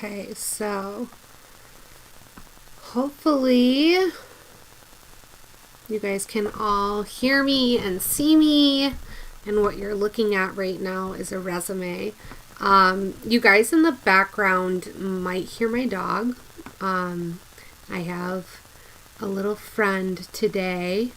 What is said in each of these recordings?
Okay, so hopefully you guys can all hear me and see me, and what you're looking at right now is a resume. You guys in the background might hear my dog. I have a little friend today.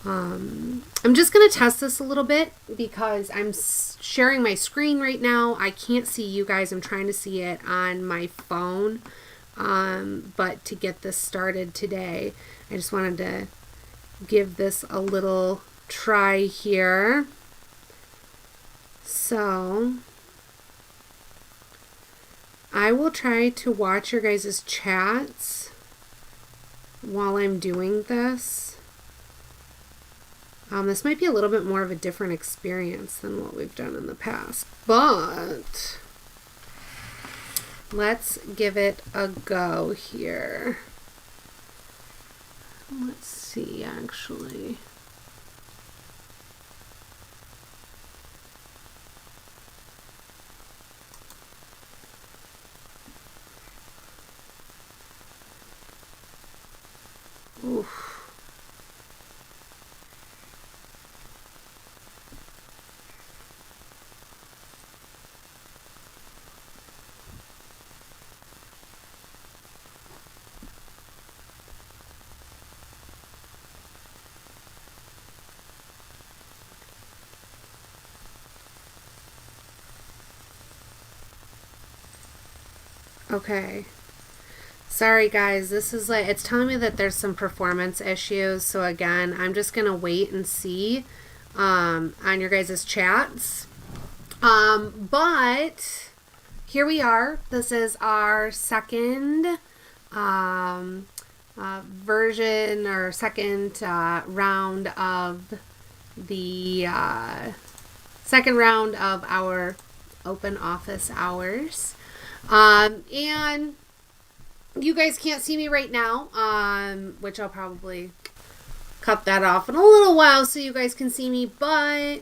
I'm just going to test this a little bit because I'm sharing my screen right now. I can't see you guys. I'm trying to see it on my phone. But to get this started today, I just wanted to give this a little try here. So I will try to watch your guys' chats while I'm doing this. This might be a little bit more of a different experience than what we've done in the past, but let's give it a go here. Let's see, actually. Oof. Okay. Sorry guys, this is it's telling me that there's some performance issues. So again, I'm just going to wait and see on your guys' chats. But here we are. This is our second version or second round of the second round of our open office hours. And you guys can't see me right now, which I'll probably cut that off in a little while so you guys can see me, but I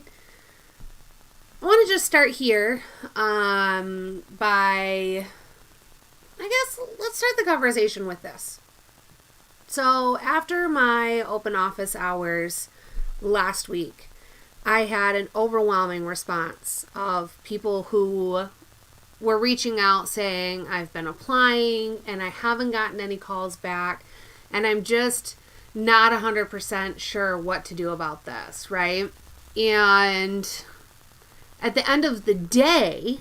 want to just start here by, I guess, let's start the conversation with this. So after my open office hours last week, I had an overwhelming response of people who were reaching out saying, I've been applying and I haven't gotten any calls back, and I'm just not 100% sure what to do about this, right? And at the end of the day,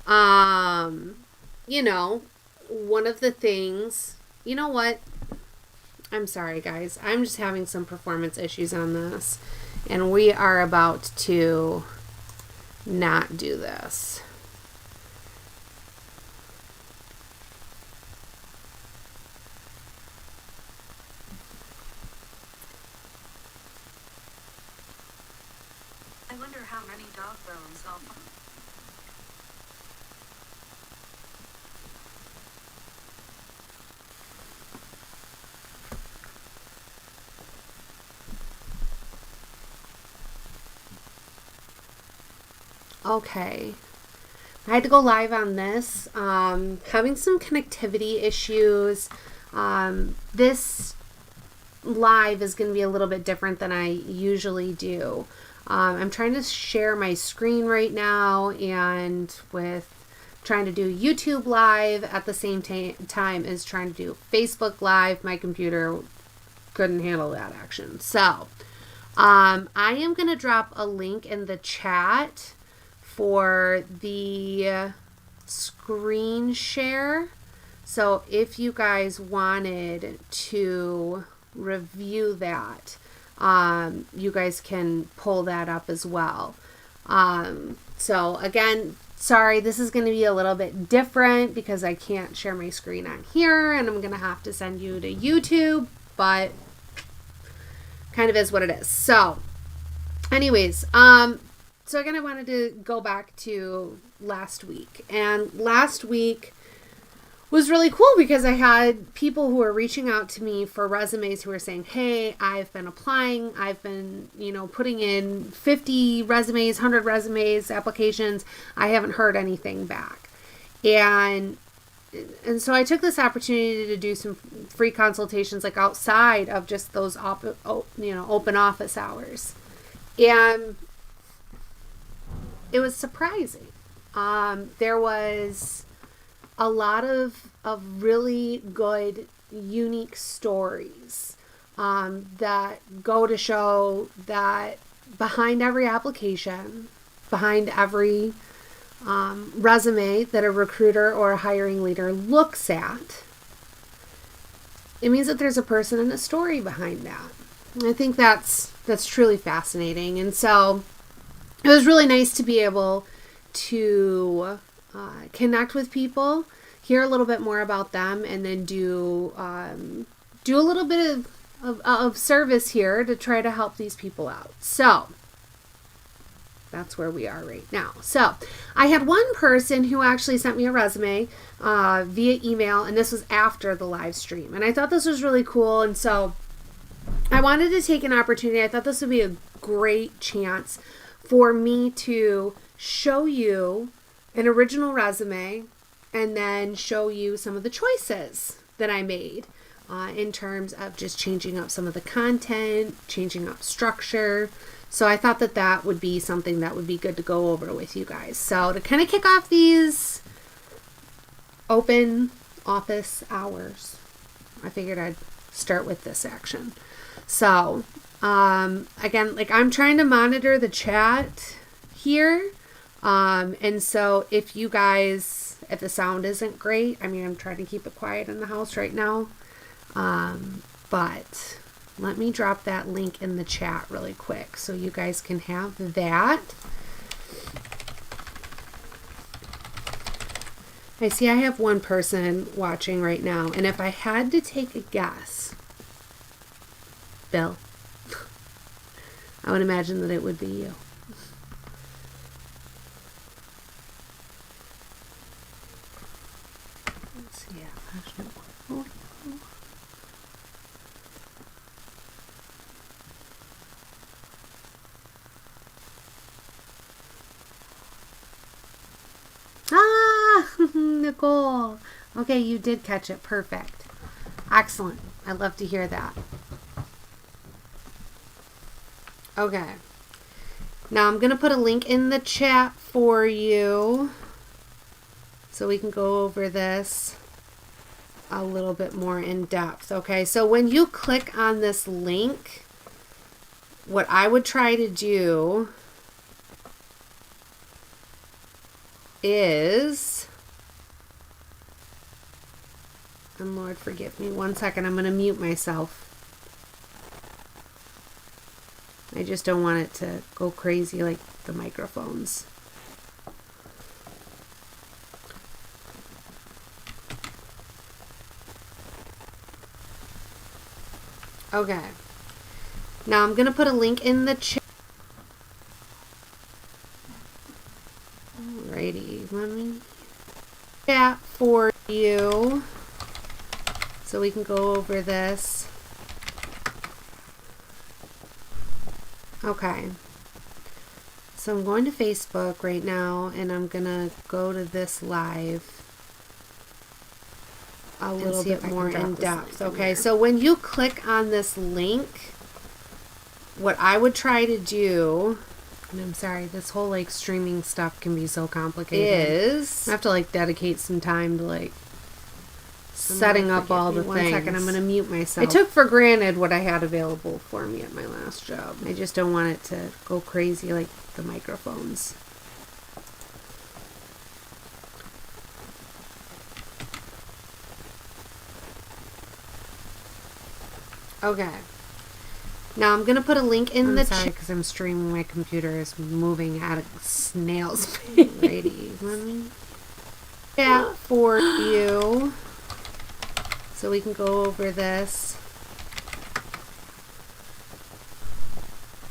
you know, one of the things, you know what? I'm sorry, guys. I'm just having some performance issues on this, and we are about to not do this. I wonder how many dog bones I'll find. Okay. I had to go live on this. Having some connectivity issues. This live is going to be a little bit different than I usually do. I'm trying to share my screen right now, and with trying to do YouTube live at the same time as trying to do Facebook live, my computer couldn't handle that action. So I am going to drop a link in the chat for the screen share. So if you guys wanted to review that, you guys can pull that up as well. So again, sorry, this is going to be a little bit different because I can't share my screen on here, and I'm going to have to send you to YouTube, but kind of is what it is. So anyways, so again, I wanted to go back to last week, and last week was really cool because I had people who were reaching out to me for resumes who were saying, hey, I've been applying. I've been, putting in 50 resumes, 100 resumes, applications. I haven't heard anything back. And and so I took this opportunity to do some free consultations, like outside of just those open office hours, and it was surprising. There was a lot of really good, unique stories that go to show that behind every application, behind every resume that a recruiter or a hiring leader looks at, it means that there's a person and a story behind that. And I think that's truly fascinating. And so it was really nice to be able to connect with people, hear a little bit more about them, and then do a little bit of service here to try to help these people out. So that's where we are right now. So I had one person who actually sent me a resume via email, and this was after the live stream. And I thought this was really cool. And so I wanted to take an opportunity. I thought this would be a great chance for me to show you an original resume and then show you some of the choices that I made in terms of just changing up some of the content, changing up structure. So I thought that would be something that would be good to go over with you guys. So to kind of kick off these open office hours, I figured I'd start with this action. So again, like I'm trying to monitor the chat here. And so if the sound isn't great, I mean, I'm trying to keep it quiet in the house right now. But let me drop that link in the chat really quick so you guys can have that. I see I have one person watching right now, and if I had to take a guess, Bill, I would imagine that it would be you. Let's see, Nicole. Okay, you did catch it. Perfect. Excellent. I love to hear that. Okay. Now I'm going to put a link in the chat for you so we can go over this a little bit more in depth. Okay, so when you click on this link, what I would try to do is, and Lord forgive me, one second, I'm going to mute myself. I just don't want it to go crazy like the microphones. Okay. Now I'm going to put a link in the chat. Alrighty, let me chat for you so we can go over this. Okay, so I'm going to Facebook right now, and I'm gonna go to this live a little bit more in depth. Okay, so when you click on this link, what I would try to do, and I'm sorry, this whole like streaming stuff can be so complicated, is I have to like dedicate some time to like setting up all the things. One second, I'm going to mute myself. I took for granted what I had available for me at my last job. I just don't want it to go crazy like the microphones. Okay. Now I'm going to put a link in the chat because I'm streaming. My computer is moving at a snail's pace. Alrighty. Let me chat for you so we can go over this.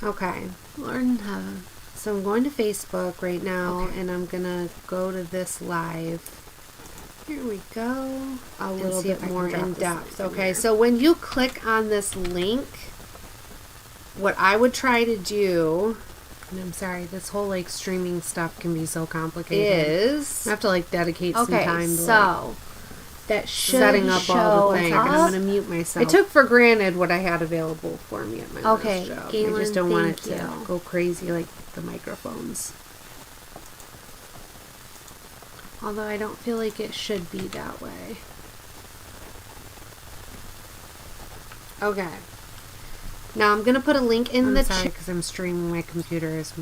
Okay. Lord in heaven. So I'm going to Facebook right now, and I'm going to go to this live. Here we go. A little bit more in depth. Okay, so when you click on this link, what I would try to do, and I'm sorry, this whole like streaming stuff can be so complicated, is I have to like dedicate some time to that should setting up all the thing. show And I'm up. going to mute myself. I I took for granted what I had available for me at my Okay, last job. I Galen, just don't want it thank to you. go crazy like the microphones. Although I don't feel like it should be that way. Okay. Now I'm going to put a link in the chat because I'm streaming my computer as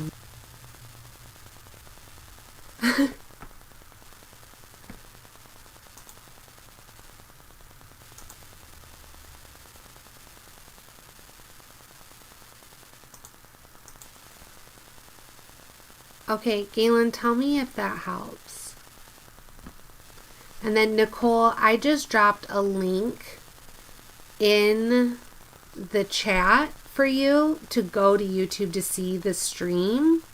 Okay, Galen, tell me if that helps. And then Nicole, I just dropped a link in the chat for you to go to YouTube to see the stream.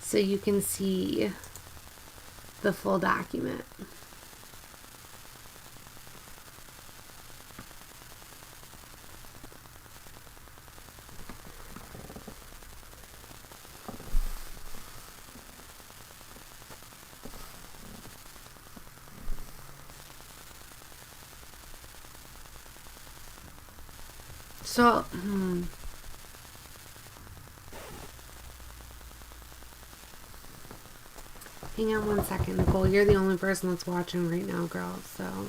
So you can see the full document. So, hang on one second, Nicole. You're the only person that's watching right now, girl. So,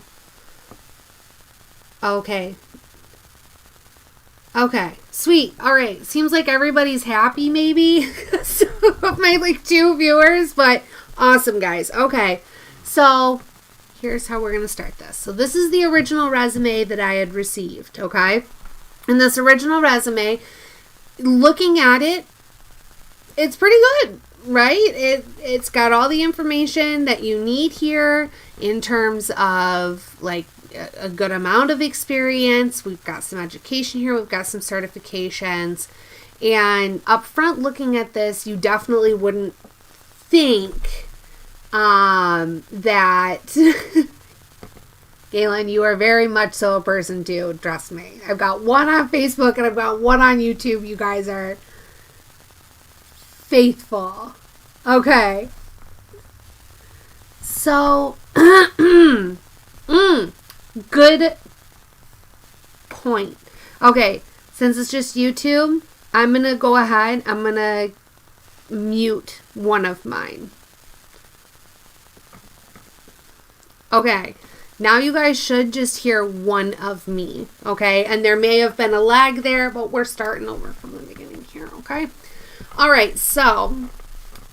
okay. Okay, sweet. All right. Seems like everybody's happy, maybe. So, my like 2 viewers, but awesome, guys. Okay, so here's how we're gonna start this. So this is the original resume that I had received. Okay. And this original resume, looking at it, it's pretty good, right? It's got all the information that you need here in terms of like a good amount of experience. We've got some education here. We've got some certifications. And up front looking at this, you definitely wouldn't think that... Galen, you are very much so a person too, trust me. I've got one on Facebook and I've got one on YouTube. You guys are faithful. Okay. So, good point. Okay, since it's just YouTube, I'm going to go ahead. I'm going to mute one of mine. Okay. Now you guys should just hear one of me, okay? And there may have been a lag there, but we're starting over from the beginning here, okay? All right, so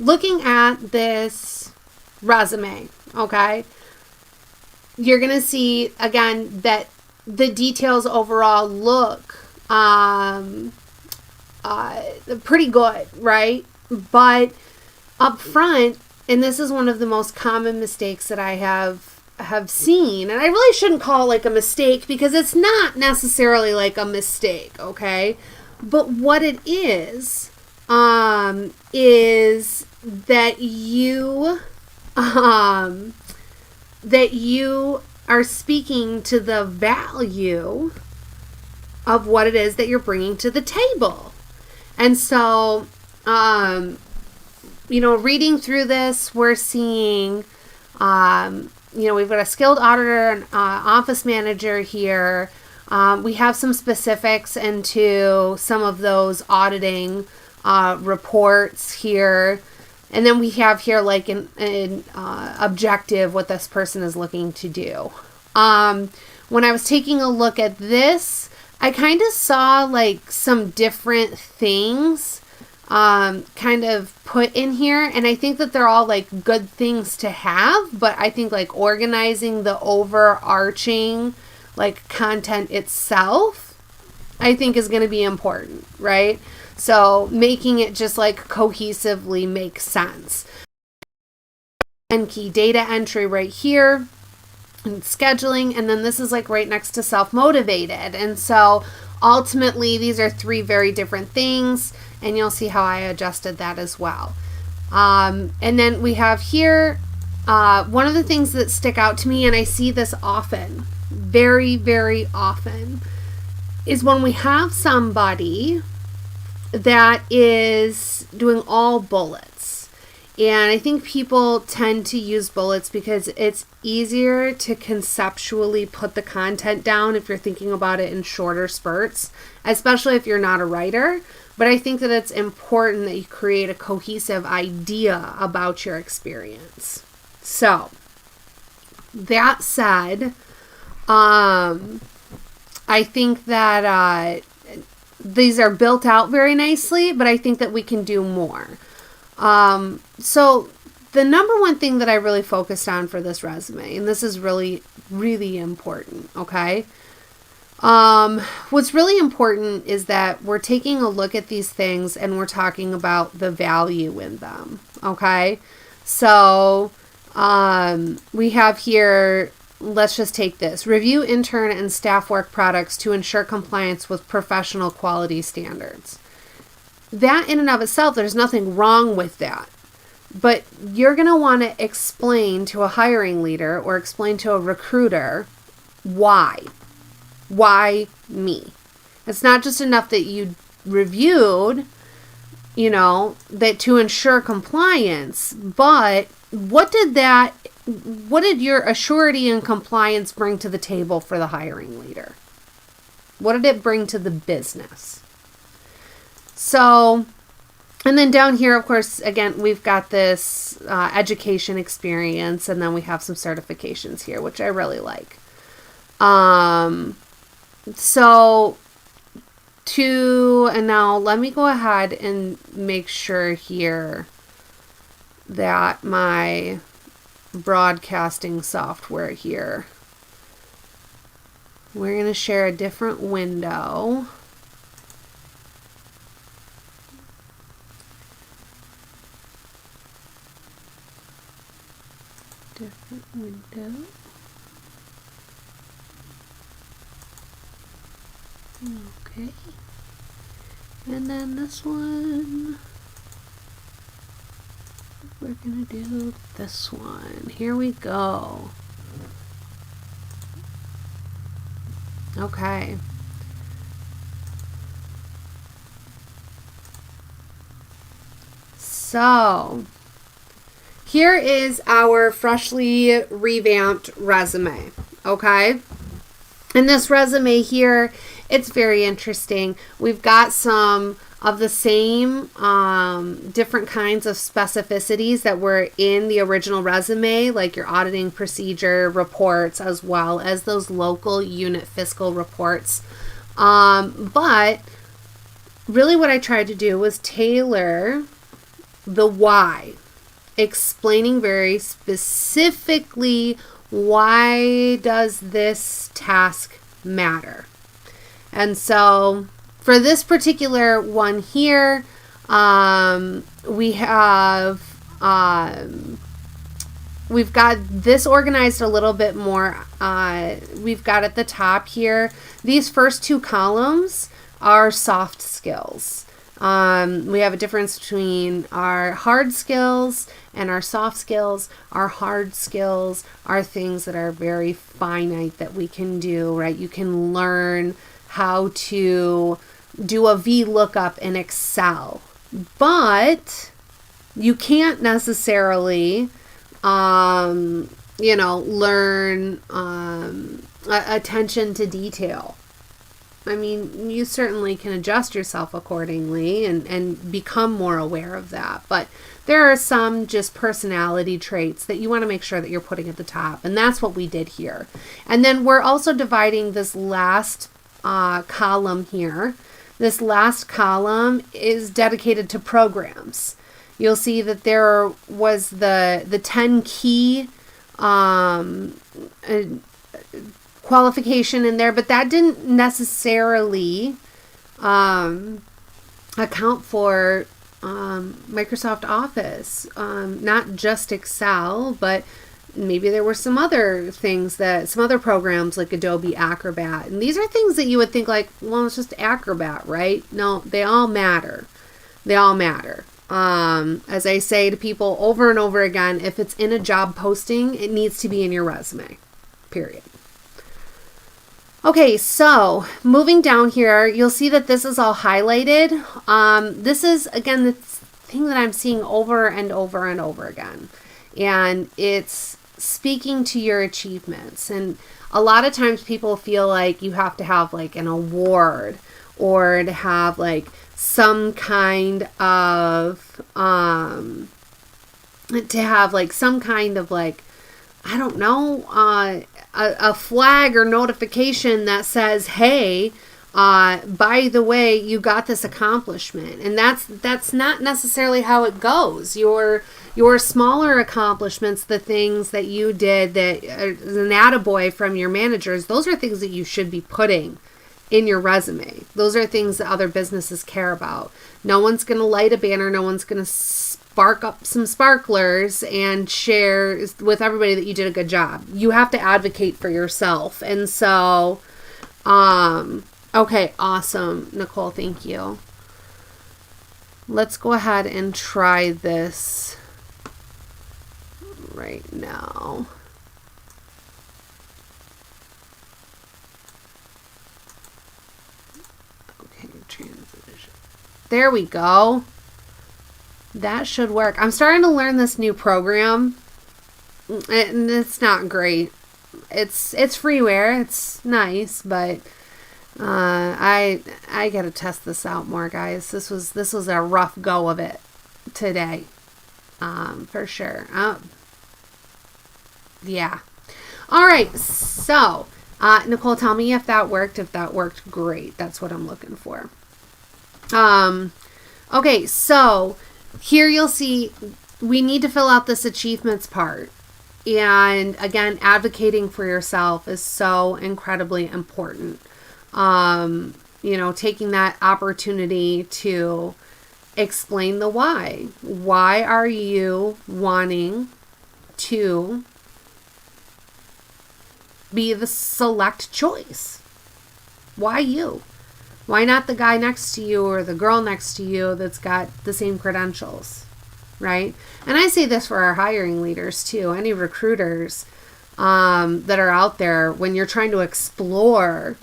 looking at this resume, okay, you're going to see, again, that the details overall look pretty good, right? But up front, and this is one of the most common mistakes that I have seen, and I really shouldn't call it like a mistake because it's not necessarily like a mistake, okay? But what it is that you are speaking to the value of what it is that you're bringing to the table. And so, reading through this, we're seeing, we've got a skilled auditor, an office manager here. We have some specifics into some of those auditing reports here. And then we have here like an objective, what this person is looking to do. When I was taking a look at this, I kind of saw like some different things kind of put in here, and I think that they're all like good things to have, but I think like organizing the overarching like content itself, I think is going to be important, right? So making it just like cohesively make sense. And key data entry right here, and scheduling, and then this is like right next to self-motivated. And so ultimately these are 3 very different things, and you'll see how I adjusted that as well. And then we have here one of the things that stick out to me, and I see this often, very, very often, is when we have somebody that is doing all bullets. And I think people tend to use bullets because it's easier to conceptually put the content down if you're thinking about it in shorter spurts, especially if you're not a writer. But I think that it's important that you create a cohesive idea about your experience. So, that said, I think that these are built out very nicely, but I think that we can do more. So the number one thing that I really focused on for this resume, and this is really, really important, okay? What's really important is that we're taking a look at these things and we're talking about the value in them, okay? So, we have here, let's just take this. Review intern and staff work products to ensure compliance with professional quality standards. That in and of itself, there's nothing wrong with that. But you're going to want to explain to a hiring leader or explain to a recruiter why. Why me? It's not just enough that you reviewed, that to ensure compliance, but what did your assurity and compliance bring to the table for the hiring leader? What did it bring to the business? So, and then down here, of course, again, we've got this education experience, and then we have some certifications here, which I really like. And now let me go ahead and make sure here that my broadcasting software here, we're going to share a different window. Different window. Okay. And then this one, we're going to do this one. Here we go. Okay. So, here is our freshly revamped resume, okay? And this resume here, it's very interesting. We've got some of the same different kinds of specificities that were in the original resume, like your auditing procedure reports, as well as those local unit fiscal reports. But really what I tried to do was tailor the why, explaining very specifically why does this task matter. And so for this particular one here, we've got this organized a little bit more. We've got at the top here, these first two columns are soft skills. We have a difference between our hard skills and our soft skills. Our hard skills are things that are very finite that we can do, right? You can learn how to do a VLOOKUP in Excel, but you can't necessarily, learn attention to detail. I mean, you certainly can adjust yourself accordingly and become more aware of that. But there are some just personality traits that you want to make sure that you're putting at the top. And that's what we did here. And then we're also dividing this last column here. This last column is dedicated to programs. You'll see that there was the 10 key qualification in there, but that didn't necessarily account for Microsoft Office, not just Excel, but maybe there were some other things some other programs like Adobe Acrobat. And these are things that you would think like, well, it's just Acrobat, right? No, they all matter. They all matter. As I say to people over and over again, if it's in a job posting, it needs to be in your resume, period. Okay, so moving down here, you'll see that this is all highlighted. This is, again, the thing that I'm seeing over and over and over again. And it's speaking to your achievements. And a lot of times people feel like you have to have like an award or to have like some kind of, I don't know, a flag or notification that says, hey, by the way, you got this accomplishment. And that's not necessarily how it goes. Your smaller accomplishments, the things that you did that is an attaboy from your managers, those are things that you should be putting in your resume. Those are things that other businesses care about. No one's going to light a banner. No one's going to spark up some sparklers and share with everybody that you did a good job. You have to advocate for yourself. And so, okay, awesome. Nicole, thank you. Let's go ahead and try this right now. Okay, transition. There we go. That should work. I'm starting to learn this new program, and it's not great. It's freeware. It's nice, but I gotta test this out more, guys. This was a rough go of it today, for sure. Yeah. All right. So, Nicole, tell me if that worked. If that worked, great. That's what I'm looking for. Okay. So here you'll see we need to fill out this achievements part. And again, advocating for yourself is so incredibly important. Taking that opportunity to explain the why. Why are you wanting to be the select choice? Why you? Why not the guy next to you or the girl next to you that's got the same credentials, right? And I say this for our hiring leaders too, any recruiters that are out there, when you're trying to explore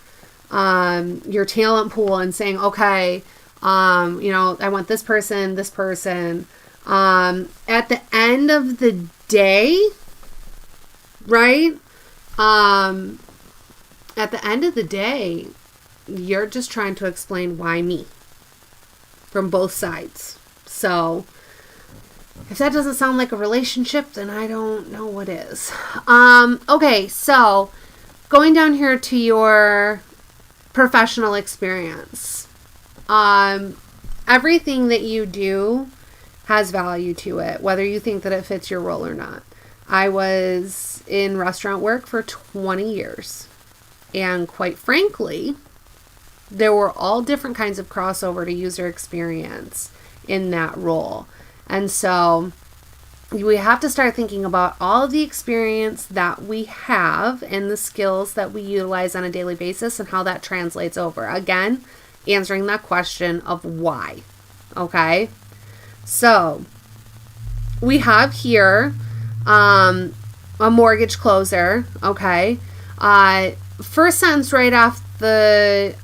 your talent pool and saying, okay, I want this person. At the end of the day, right? At the end of the day, you're just trying to explain why me from both sides. So if that doesn't sound like a relationship, then I don't know what is. Okay, so going down here to your professional experience. Everything that you do has value to it, whether you think that it fits your role or not. I was in restaurant work for 20 years. And quite frankly, there were all different kinds of crossover to user experience in that role. And so we have to start thinking about all of the experience that we have and the skills that we utilize on a daily basis and how that translates over. Again, answering that question of why. Okay? So we have here a mortgage closer. Okay? First sentence right off the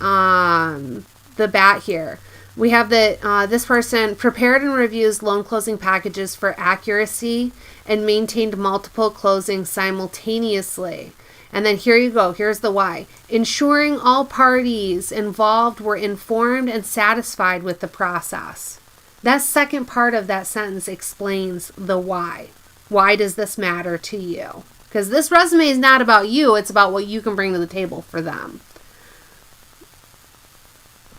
bat here. We have that this person prepared and reviews loan closing packages for accuracy and maintained multiple closings simultaneously. And then here you go. Here's the why. Ensuring all parties involved were informed and satisfied with the process. That second part of that sentence explains the why. Why does this matter to you? Because this resume is not about you. It's about what you can bring to the table for them.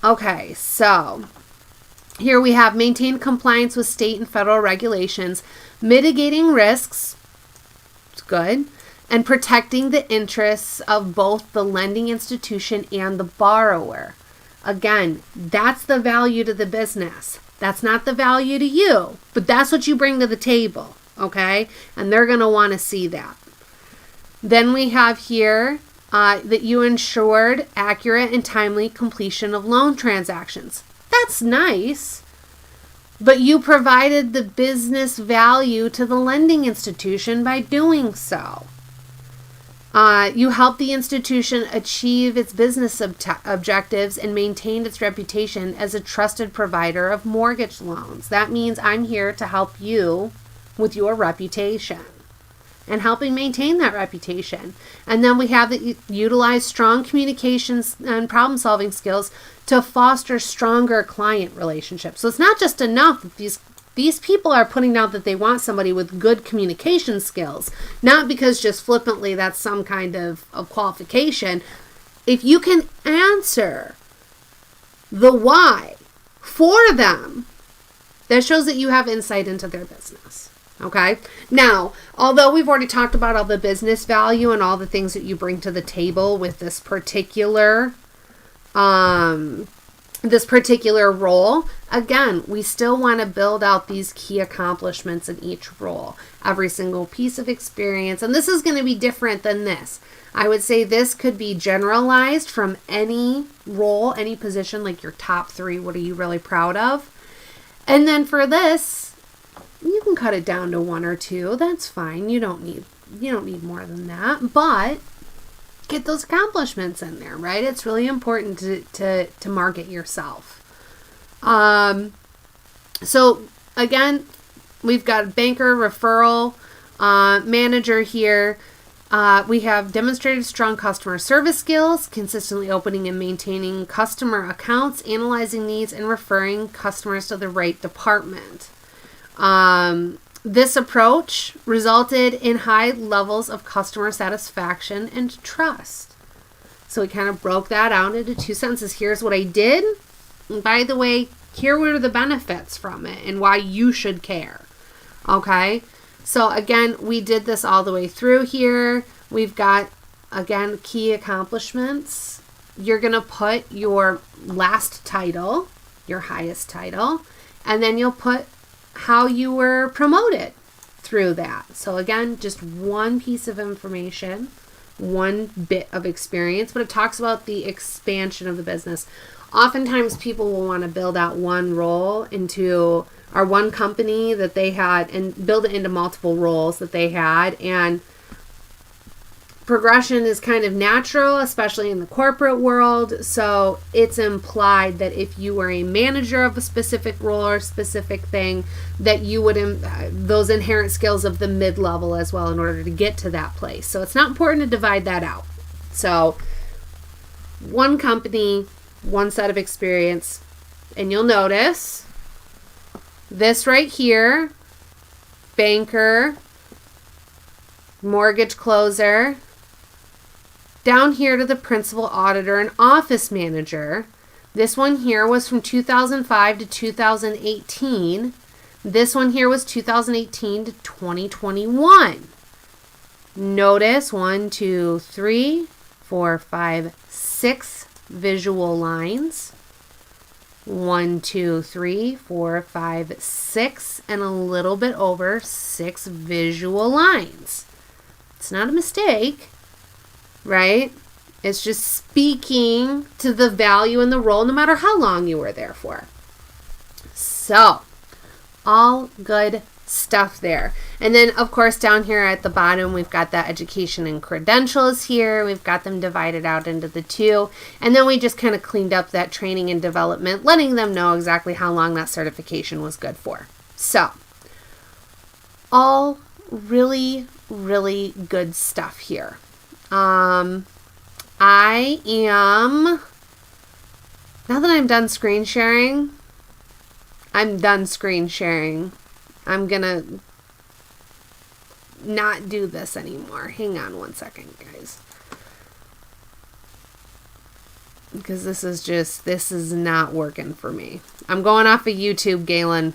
Okay, so here we have maintained compliance with state and federal regulations, mitigating risks, it's good, and protecting the interests of both the lending institution and the borrower. Again, that's the value to the business. That's not the value to you, but that's what you bring to the table, okay? And they're going to want to see that. Then we have here that you ensured accurate and timely completion of loan transactions. That's nice. But you provided the business value to the lending institution by doing so. You help the institution achieve its business objectives and maintain its reputation as a trusted provider of mortgage loans. That means I'm here to help you with your reputation and helping maintain that reputation. And then we have that utilize strong communications and problem solving skills to foster stronger client relationships. So it's not just enough that these people are putting out that they want somebody with good communication skills, not because just flippantly that's some kind of qualification. If you can answer the why for them, that shows that you have insight into their business. Okay. Now, although we've already talked about all the business value and all the things that you bring to the table with this particular role, again, we still want to build out these key accomplishments in each role, every single piece of experience. And this is going to be different than this. I would say this could be generalized from any role, any position, like your top 3. What are you really proud of? And then for this, you can cut it down to 1 or 2. That's fine. You don't need more than that. But get those accomplishments in there, right? It's really important to market yourself. So again, we've got banker, referral, manager here. We have demonstrated strong customer service skills, consistently opening and maintaining customer accounts, analyzing needs, and referring customers to the right department. This approach resulted in high levels of customer satisfaction and trust. So we kind of broke that out into 2 sentences. Here's what I did. And by the way, here were the benefits from it and why you should care. Okay. So again, we did this all the way through here. We've got, again, key accomplishments. You're going to put your last title, your highest title, and then you'll put how you were promoted through that. So again, just one piece of information, one bit of experience, but it talks about the expansion of the business. Oftentimes people will want to build out one role into, or one company that they had, and build it into multiple roles that they had. And progression is kind of natural, especially in the corporate world. So it's implied that if you were a manager of a specific role or specific thing, that you would those inherent skills of the mid-level as well in order to get to that place. So it's not important to divide that out. So one company, one set of experience, and you'll notice this right here, banker, mortgage closer, down here to the principal auditor and office manager. This one here was from 2005 to 2018. This one here was 2018 to 2021. Notice 1, 2, 3, 4, 5, 6 visual lines. 1, 2, 3, 4, 5, 6, and a little bit over 6 visual lines. It's not a mistake, right? It's just speaking to the value in the role, no matter how long you were there for. So, all good stuff there. And then, of course, down here at the bottom, we've got that education and credentials here. We've got them divided out into the 2. And then we just kind of cleaned up that training and development, letting them know exactly how long that certification was good for. So, all really, really good stuff here. Now that I'm done screen sharing, I'm gonna not do this anymore. Hang on one second, guys. Because this is not working for me. I'm going off of YouTube, Galen.